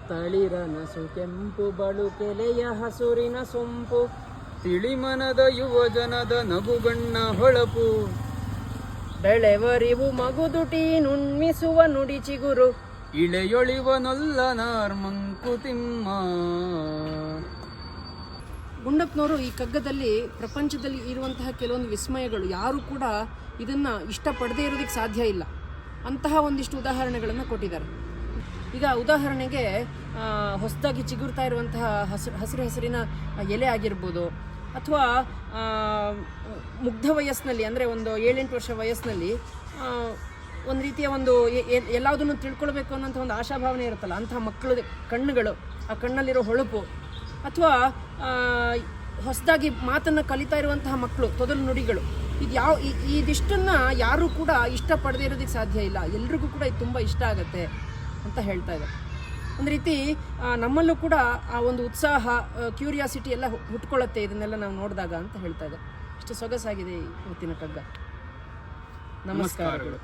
ತಳಿರ ನಸು ಕೆಂಪು ಬಳು ಕೆಲೆಯ ಹಸುರಿನ ಸೊಂಪು ತಿಳಿಮನದ ಯುವಜನದ ನಗುಗಣ್ಣ ಹೊಳಪು ಬೆಳೆವರಿವು ಮಗುದುಟಿ ನುಣ್ಮಿಸುವ ನುಡಿ ಚಿಗುರು ಇಳೆಯೊಳಿವನೊಲ್ಲನಾರ್ ಮಂಕುತಿಮ್ಮ. ಗುಂಡಪ್ಪನವರು ಈ ಕಗ್ಗದಲ್ಲಿ ಪ್ರಪಂಚದಲ್ಲಿ ಇರುವಂತಹ ಕೆಲವೊಂದು ವಿಸ್ಮಯಗಳು ಯಾರು ಕೂಡ ಇದನ್ನು ಇಷ್ಟಪಡದೇ ಇರೋದಕ್ಕೆ ಸಾಧ್ಯ ಇಲ್ಲ ಅಂತಹ ಒಂದಿಷ್ಟು ಉದಾಹರಣೆಗಳನ್ನು ಕೊಟ್ಟಿದ್ದಾರೆ. ಈಗ ಉದಾಹರಣೆಗೆ ಹೊಸದಾಗಿ ಚಿಗುರ್ತಾ ಇರುವಂತಹ ಹಸಿರಿನ ಎಲೆ ಆಗಿರ್ಬೋದು, ಅಥವಾ ಮುಗ್ಧ ವಯಸ್ಸಿನಲ್ಲಿ ಅಂದರೆ ಒಂದು 7-8 ವರ್ಷ ವಯಸ್ಸಿನಲ್ಲಿ ಒಂದು ರೀತಿಯ ಒಂದು ಎಲ್ಲದನ್ನು ತಿಳ್ಕೊಳ್ಬೇಕು ಅನ್ನೋಂಥ ಒಂದು ಆಶಾಭಾವನೆ ಇರುತ್ತಲ್ಲ, ಅಂತಹ ಮಕ್ಕಳ ಕಣ್ಣುಗಳು, ಆ ಕಣ್ಣಲ್ಲಿರೋ ಹೊಳಪು, ಅಥವಾ ಹೊಸದಾಗಿ ಮಾತನ್ನು ಕಲಿತಾ ಇರುವಂತಹ ಮಕ್ಕಳು, ತೊದಲು ನುಡಿಗಳು, ಇದಿಷ್ಟನ್ನು ಯಾರೂ ಕೂಡ ಇಷ್ಟಪಡದೇ ಇರೋದಕ್ಕೆ ಸಾಧ್ಯ ಇಲ್ಲ. ಎಲ್ರಿಗೂ ಕೂಡ ಇದು ತುಂಬ ಇಷ್ಟ ಆಗುತ್ತೆ ಅಂತ ಹೇಳ್ತಾ ಇದ್ದಾರೆ. ಒಂದು ರೀತಿ ನಮ್ಮಲ್ಲೂ ಕೂಡ ಆ ಒಂದು ಉತ್ಸಾಹ, ಕ್ಯೂರಿಯಾಸಿಟಿ ಎಲ್ಲ ಹುಟ್ಕೊಳ್ಳುತ್ತೆ ಇದನ್ನೆಲ್ಲ ನಾವು ನೋಡಿದಾಗ ಅಂತ ಹೇಳ್ತಾ ಇದ್ದಾರೆ. ಇಷ್ಟು ಸೊಗಸಾಗಿದೆ ಇವತ್ತಿನ ಕಗ್ಗ. ನಮಸ್ಕಾರಗಳು.